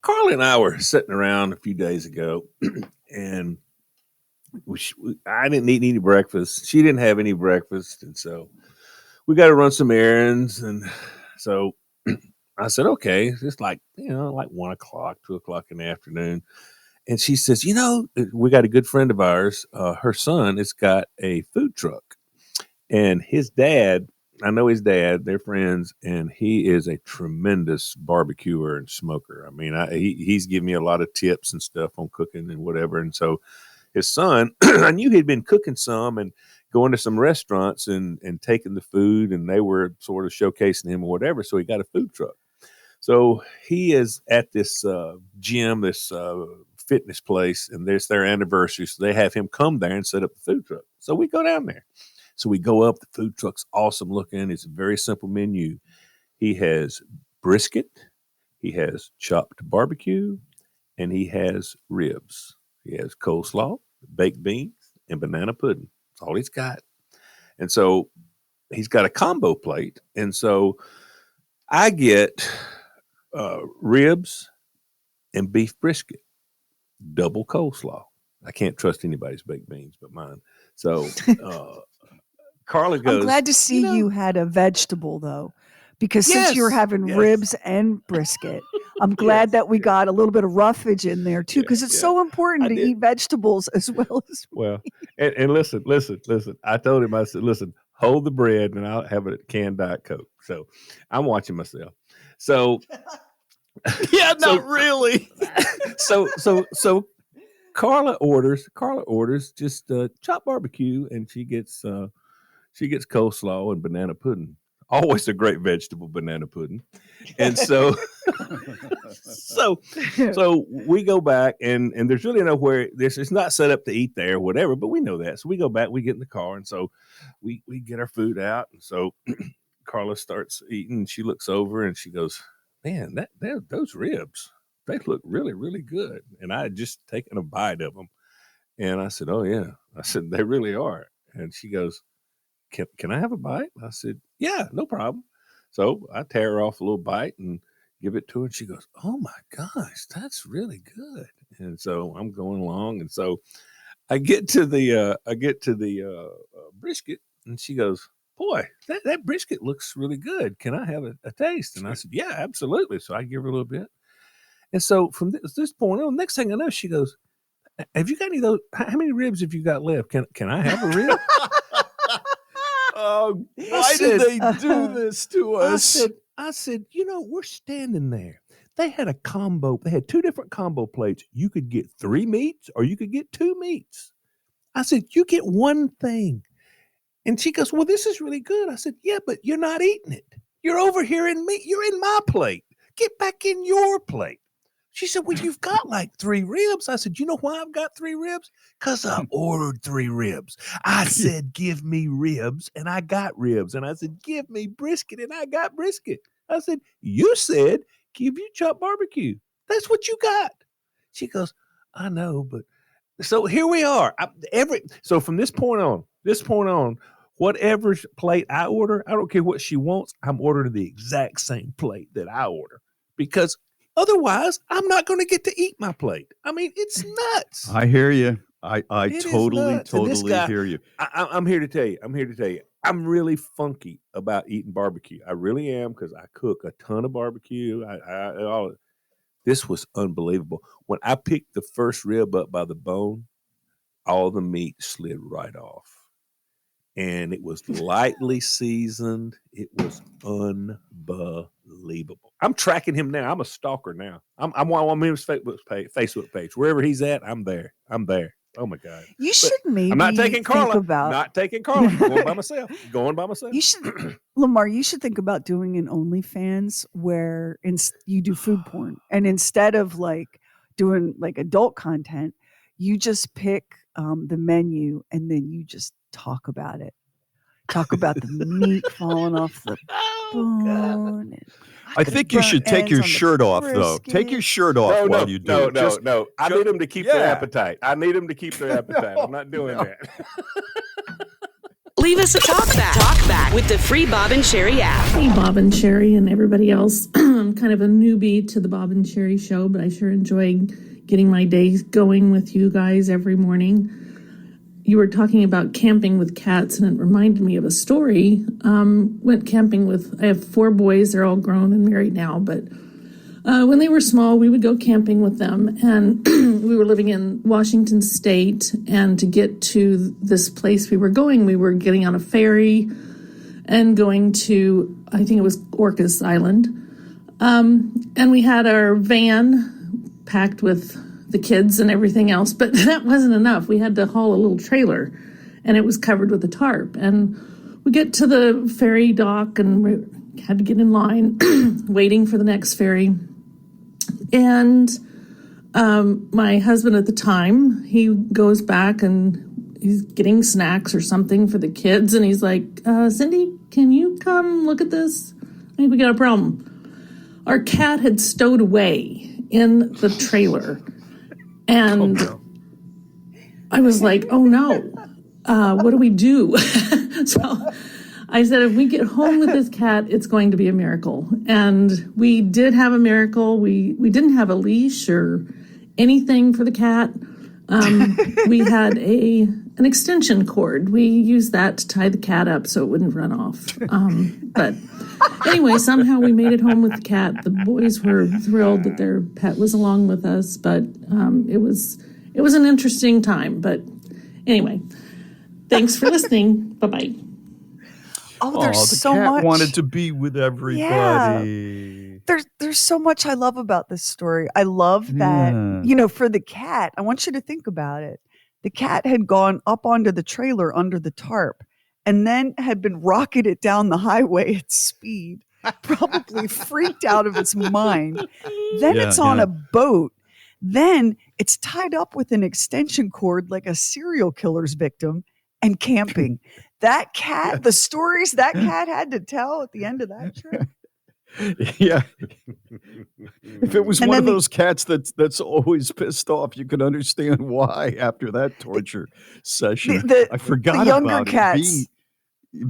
Carly and I were sitting around a few days ago, and I didn't eat any breakfast. She didn't have any breakfast, and so we got to run some errands. And so I said, "Okay, it's like like 1 o'clock, 2 o'clock in the afternoon." And she says, we got a good friend of ours. Her son has got a food truck, and his dad. I know his dad. They're friends, and he is a tremendous barbecuer and smoker. I mean, he's given me a lot of tips and stuff on cooking and whatever. And so his son, I knew he'd been cooking some and going to some restaurants and taking the food, and they were sort of showcasing him or whatever. So he got a food truck. So he is at this gym, this fitness place, and there's their anniversary. So they have him come there and set up the food truck. So we go down there. So we go up. The food truck's awesome looking. It's a very simple menu. He has brisket, he has chopped barbecue, and he has ribs. He has coleslaw, baked beans, and banana pudding. That's all he's got. And so he's got a combo plate. And so I get ribs and beef brisket, double coleslaw. I can't trust anybody's baked beans but mine. So Carla goes, I'm glad to see you had a vegetable, though, because since you're having yes. ribs and brisket, I'm glad that we got a little bit of roughage in there, too, because it's so important to eat vegetables as well as well. And listen. I told him, I said, listen, hold the bread and I'll have a canned Diet Coke. So I'm watching myself. So not really. So Carla orders just chopped barbecue, and she gets coleslaw and banana pudding. Always a great vegetable, banana pudding. And so we go back, and there's really nowhere. It's not set up to eat there, whatever. But we know that, so we go back. We get in the car, and so we get our food out, and so Carla starts eating. And she looks over and she goes, "Man, those ribs, they look really, really good." And I had just taken a bite of them, and I said, "Oh yeah," I said, "They really are." And she goes, Can I have a bite? I said, "Yeah, no problem." So I tear her off a little bite and give it to her. And she goes, "Oh my gosh, that's really good." And so I'm going along. And so I get to the brisket, and she goes, "Boy, that brisket looks really good. Can I have a taste?" And I said, "Yeah, absolutely." So I give her a little bit. And so from this point on, next thing I know, she goes, "Have you got any of those? How many ribs have you got left? Can I have a rib?" Oh, why did they do this to us? I said, we're standing there. They had a combo. They had two different combo plates. You could get 3 meats or you could get 2 meats. I said, "You get one thing." And she goes, "Well, this is really good." I said, "Yeah, but you're not eating it. You're over here you're in my plate. Get back in your plate." She said, "Well, you've got like 3 ribs." I said, "You know why I've got 3 ribs? Because I ordered 3 ribs. I said, give me ribs, and I got ribs. And I said, give me brisket, and I got brisket." I said, "You said, give you chopped barbecue. That's what you got." She goes, "I know, but..." So here we are. So from this point on, whatever plate I order, I don't care what she wants, I'm ordering the exact same plate that I order. Because otherwise, I'm not going to get to eat my plate. I mean, it's nuts. I hear you. I totally guy, hear you. I'm here to tell you. I'm really funky about eating barbecue. I really am, because I cook a ton of barbecue. This was unbelievable. When I picked the first rib up by the bone, all the meat slid right off. And it was lightly seasoned. It was unbelievable. I'm tracking him now. I'm a stalker now. I'm on his Facebook page. Wherever he's at, I'm there. Oh my God. You should maybe I'm not taking Carla. think about... Not taking Carla. Going by myself. You should, Lamar, you should think about doing an OnlyFans where you do food porn. And instead of like doing like adult content, you just pick the menu and then you just talk about it. Talk about the meat falling off the bone. I think you should take your shirt off, though. Take your shirt off while you do it. No. I need them to keep their appetite. I'm not doing that. Leave us a talk back with the free Bob and Sheri app. Hey, Bob and Sheri and everybody else. I'm kind of a newbie to the Bob and Sheri show, but I sure enjoy getting my days going with you guys every morning. You were talking about camping with cats, and it reminded me of a story. Went camping I have 4 boys. They're all grown and married now, but when they were small, we would go camping with them, and we were living in Washington State, and to get to this place we were getting on a ferry and going to, I think it was Orcas Island, and we had our van packed with the kids and everything else, but that wasn't enough. We had to haul a little trailer, and it was covered with a tarp, and we get to the ferry dock, and we had to get in line waiting for the next ferry. And my husband at the time, he goes back and he's getting snacks or something for the kids. And he's like, Cindy, can you come look at this? I think we got a problem. Our cat had stowed away in the trailer. And I was like, oh no, what do we do? So I said, if we get home with this cat, it's going to be a miracle. And we did have a miracle. We didn't have a leash or anything for the cat. We had an extension cord. We used that to tie the cat up so it wouldn't run off. But anyway, somehow we made it home with the cat. The boys were thrilled that their pet was along with us, but it was an interesting time. But anyway, thanks for listening. Bye-bye. Oh, there's the so cat much. wanted to be with everybody. Yeah. There's so much I love about this story. I love that, for the cat, I want you to think about it. The cat had gone up onto the trailer under the tarp and then had been rocketed down the highway at speed, probably freaked out of its mind. Then it's on a boat. Then it's tied up with an extension cord like a serial killer's victim and camping. That cat, the stories that cat had to tell at the end of that trip. Yeah. If it was one of those cats that's always pissed off, you can understand why after that torture session. I forgot the younger about cats it.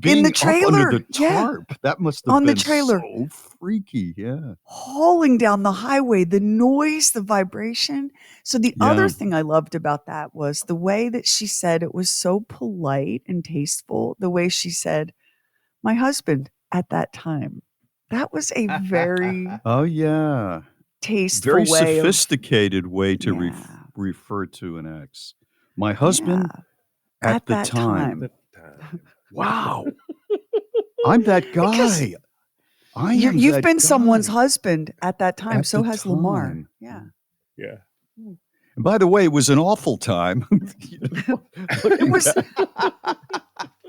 Being in the trailer, up under the tarp. That must have on been the trailer. So freaky. Yeah. Hauling down the highway, the noise, the vibration. So the other thing I loved about that was the way that she said it was so polite and tasteful. The way she said, my husband at that time. That was a very tasteful very sophisticated way to refer to an ex. My husband at the time. Wow. I'm that guy. You've been someone's husband at that time. At so the has Lamar. time. Yeah. Yeah. And by the way, it was an awful time. It was.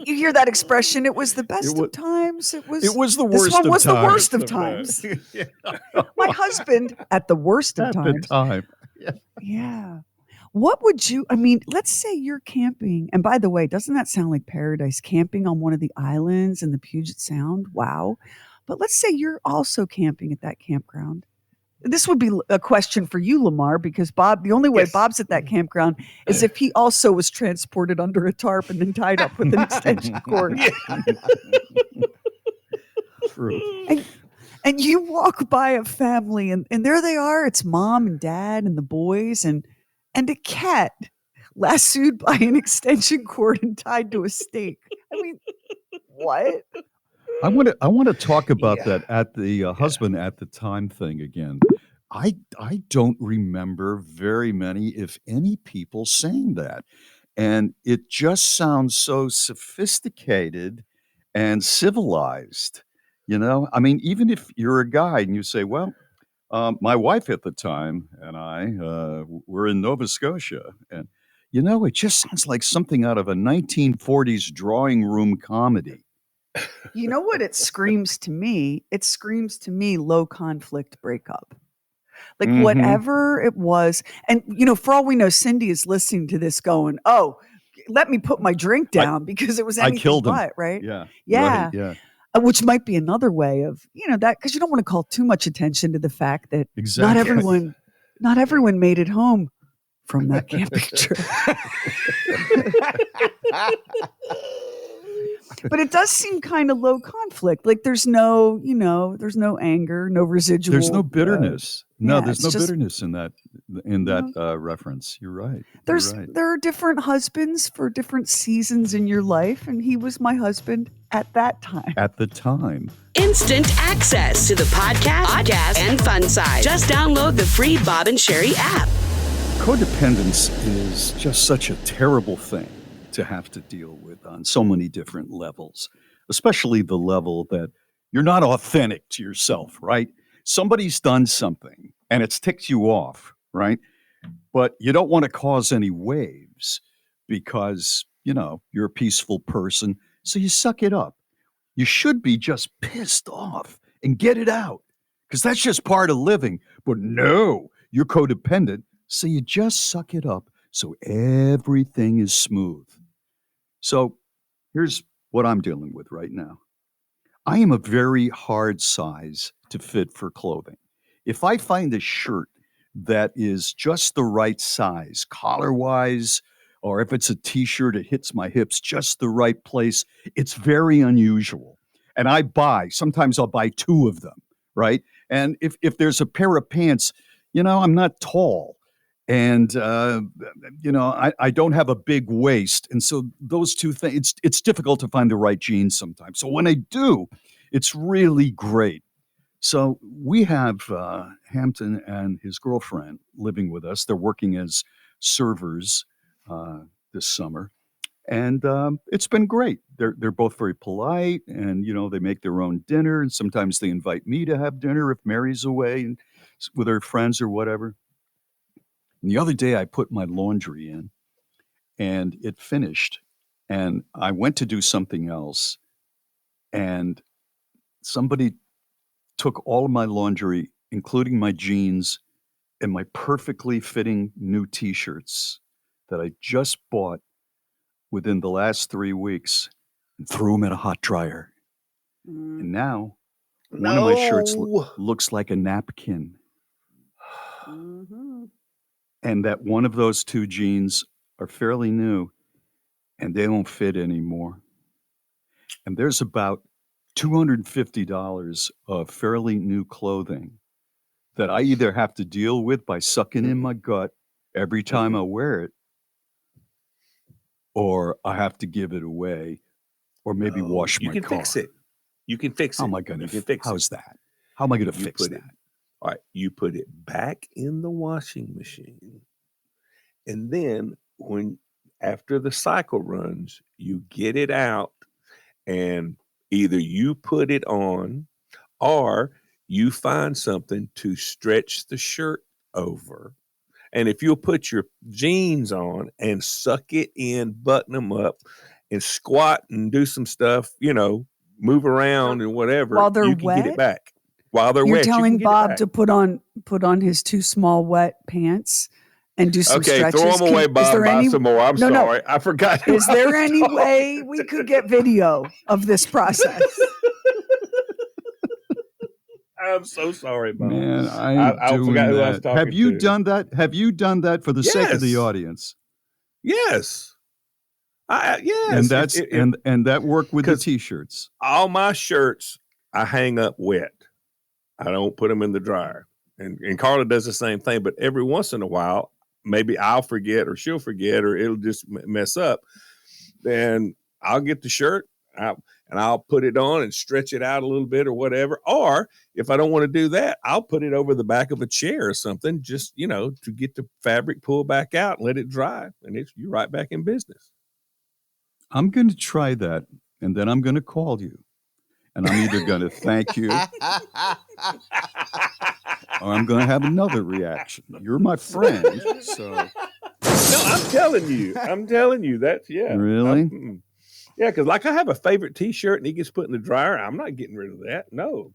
You hear that expression? It was the best of times. It was the worst of times. This one was the worst of times. My husband at the worst of times. At the time. Yeah. What would you, let's say you're camping. And by the way, doesn't that sound like paradise? Camping on one of the islands in the Puget Sound? Wow. But let's say you're also camping at that campground. This would be a question for you, Lamar, because Bob, the only way Bob's at that campground is if he also was transported under a tarp and then tied up with an extension cord. True. And you walk by a family and there they are. It's mom and dad and the boys and a cat lassoed by an extension cord and tied to a stake. What? I want to talk about that at the husband at the time thing again. I don't remember very many, if any, people saying that. And it just sounds so sophisticated and civilized, even if you're a guy and you say, well, my wife at the time and I were in Nova Scotia, and it just sounds like something out of a 1940s drawing room comedy. You know what it screams to me? It screams to me low conflict breakup. Like whatever it was. And, for all we know, Cindy is listening to this going, oh, let me put my drink down because it was anything I killed him. but, right? Yeah. Yeah. Right, yeah. Which might be another way of, that, because you don't want to call too much attention to the fact that not everyone made it home from that camping trip. But it does seem kind of low conflict. Like there's no, there's no anger, no residual. There's no bitterness. No, yeah, there's it's no just- bitterness in that reference. You're right. There's You're right. there are different husbands for different seasons in your life, and he was my husband at that time. At the time. Instant access to the podcast, and fun side. Just download the free Bob and Sheri app. Codependence is just such a terrible thing to have to deal with on so many different levels, especially the level that you're not authentic to yourself, right? Somebody's done something and it's ticked you off, right? But you don't want to cause any waves because, you're a peaceful person. So you suck it up. You should be just pissed off and get it out because that's just part of living. But no, you're codependent. So you just suck it up so everything is smooth. So here's what I'm dealing with right now. I am a very hard size to fit for clothing. If I find a shirt that is just the right size, collar-wise, or if it's a t-shirt, it hits my hips just the right place, it's very unusual. And sometimes I'll buy 2 of them, right? And if there's a pair of pants, I'm not tall. And, I don't have a big waist. And so those 2 things, it's difficult to find the right jeans sometimes. So when I do, it's really great. So we have Hampton and his girlfriend living with us. They're working as servers this summer. And it's been great. They're both very polite and, they make their own dinner. And sometimes they invite me to have dinner if Mary's away and with her friends or whatever. And the other day I put my laundry in and it finished and I went to do something else and somebody took all of my laundry, including my jeans and my perfectly fitting new t-shirts that I just bought within the last 3 weeks and threw them in a hot dryer. And now one of my shirts looks like a napkin. And that one of those 2 jeans are fairly new and they don't fit anymore. And there's about $250 of fairly new clothing that I either have to deal with by sucking in my gut every time I wear it, or I have to give it away, or maybe wash my car. You can fix it. You can fix it. How am I going to fix it? How's that? How am I going to fix that? All right, you put it back in the washing machine. And then after the cycle runs, you get it out and either you put it on or you find something to stretch the shirt over. And if you'll put your jeans on and suck it in, button them up and squat and do some stuff, move around and whatever, while they're you can wet, get it back. While they're You're wet, telling Bob to put on his 2 small wet pants and do some stretches. Throw them away, Bob. Buy some more. I'm sorry. I forgot. Is there any way we could get video of this process? I'm so sorry, Bob. Man, I forgot who I was talking to. Have you done that? Have you done that for the sake of the audience? Yes. Yes. And that's and that worked with the t-shirts. All my shirts I hang up wet. I don't put them in the dryer. And Carla does the same thing, but every once in a while, maybe I'll forget or she'll forget or it'll just mess up. Then I'll get the shirt and I'll put it on and stretch it out a little bit or whatever. Or if I don't want to do that, I'll put it over the back of a chair or something, just, to get the fabric pulled back out and let it dry. And you're right back in business. I'm going to try that. And then I'm going to call you. And I'm either going to thank you or I'm going to have another reaction. You're my friend. So. No, I'm telling you. That's, yeah. Really? Yeah, because I have a favorite T-shirt and he gets put in the dryer. I'm not getting rid of that. No.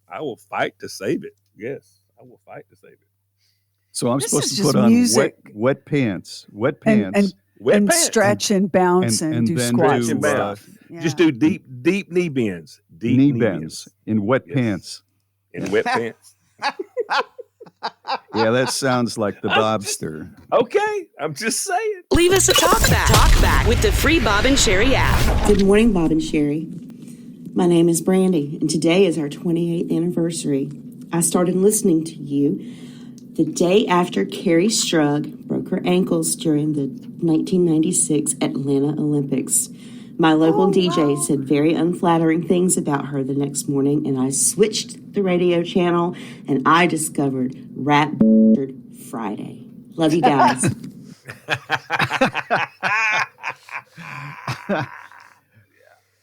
I will fight to save it. Yes, I will fight to save it. So I'm supposed to put on wet pants. And stretch and bounce and do squats and stuff. Just do deep knee bends. Knee bends in wet pants. In wet pants. Yeah, that sounds like the Bobster. Okay, I'm just saying. Leave us a talk back with the free Bob and Sheri app. Good morning, Bob and Sheri. My name is Brandy, and today is our 28th anniversary. I started listening to you the day after Carrie Strug broke her ankles during the 1996 Atlanta Olympics. My local DJ said very unflattering things about her the next morning, and I switched the radio channel, and I discovered Rap Friday. Love you guys.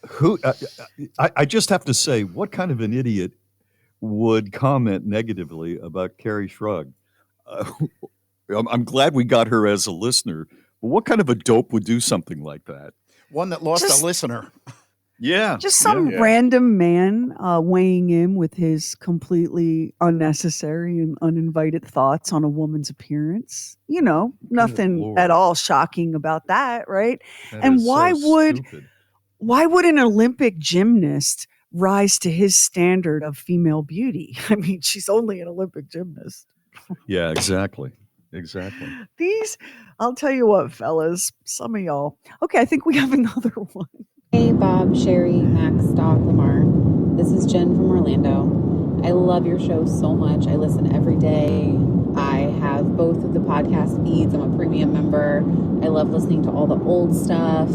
Who? I just have to say, what kind of an idiot would comment negatively about Carrie Shrug? I'm glad we got her as a listener, but what kind of a dope would do something like that? One that lost a listener. Yeah. Just some random man weighing in with his completely unnecessary and uninvited thoughts on a woman's appearance. You know, nothing at all shocking about that, right? That And is why so would stupid. why would an Olympic gymnast rise to his standard of female beauty? I mean, she's only an Olympic gymnast. Yeah, exactly. Exactly. I'll tell you what, fellas, some of y'all. Okay, I think we have another one. Hey, Bob, Sheri, Max, Doc, Lamar. This is Jen from Orlando. I love your show so much. I listen every day. I have both of the podcast feeds. I'm a premium member. I love listening to all the old stuff.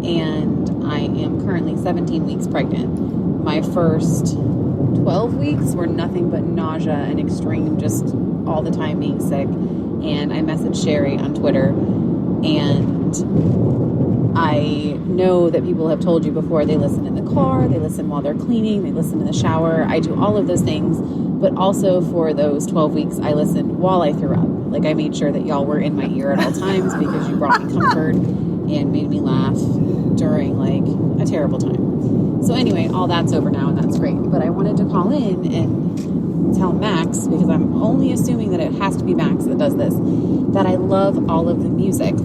And I am currently 17 weeks pregnant. My first 12 weeks were nothing but nausea and extreme, just all the time being sick. And I messaged Sheri on Twitter, and I know that people have told you before they listen in the car, they listen while they're cleaning, they listen in the shower. I do all of those things, but also for those 12 weeks, I listened while I threw up. Like, I made sure that y'all were in my ear at all times because you brought me comfort and made me laugh during, like, a terrible time. So anyway, all that's over now, and that's great. But I wanted to call in and tell Max, because I'm only assuming that it has to be Max that does this, that I love all of the music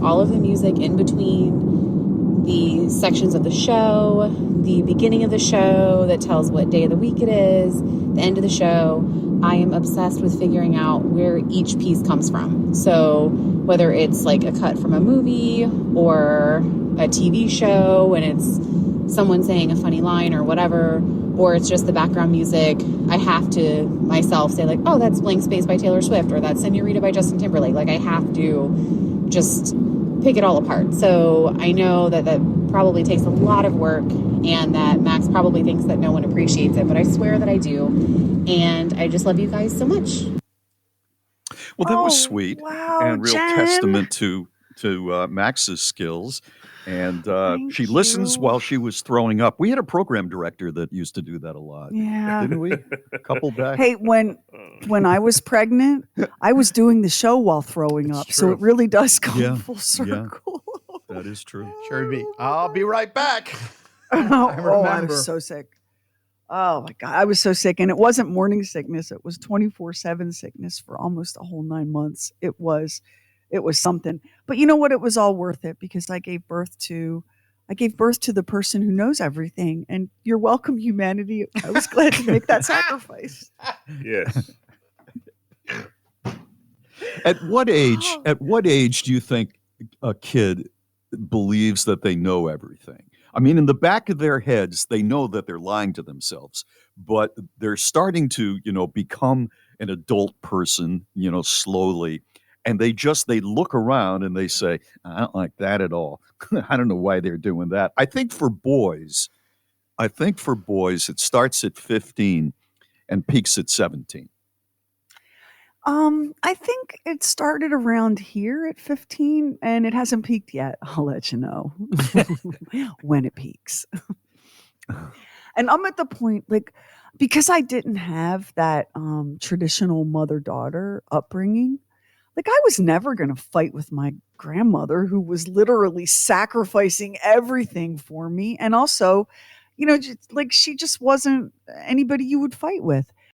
in between the sections of the show, the beginning of the show that tells what day of the week it is, the end of the show. I am obsessed with figuring out where each piece comes from. So whether it's like a cut from a movie or a TV show and it's someone saying a funny line or whatever, or it's just the background music, I have to myself say like, oh, that's Blank Space by Taylor Swift, or that's Senorita by Justin Timberlake. Like, I have to just pick it all apart. So I know that that probably takes a lot of work, and that Max probably thinks that no one appreciates it, but I swear that I do. And I just love you guys so much. Well, that was sweet wow, and real Jen. testament to Max's skills. And she listens while she was throwing up. We had a program director that used to do that a lot. Yeah. Didn't we? A couple back. Hey, when I was pregnant, I was doing the show while throwing up. So true. it really does come Yeah, full circle. That is true. Sheri B. I'll be right back. Oh, I remember. was so sick. Oh my God. I was so sick. And it wasn't morning sickness. It was 24/7 sickness for almost a whole 9 months. It was something. But you know what? It was all worth it because I gave birth to the person who knows everything. And you're welcome, humanity. I was glad to make that sacrifice. Yes. At what age do you think a kid believes that they know everything? I mean, in the back of their heads, they know that they're lying to themselves, but they're starting to, become an adult person, slowly. And they look around and they say, I don't like that at all. I don't know why they're doing that. I think for boys, it starts at 15 and peaks at 17. I think it started around here at 15 and it hasn't peaked yet. I'll let you know when it peaks. And I'm at the point, like, because I didn't have that traditional mother-daughter upbringing, like, I was never going to fight with my grandmother who was literally sacrificing everything for me. And also, just, like, she just wasn't anybody you would fight with.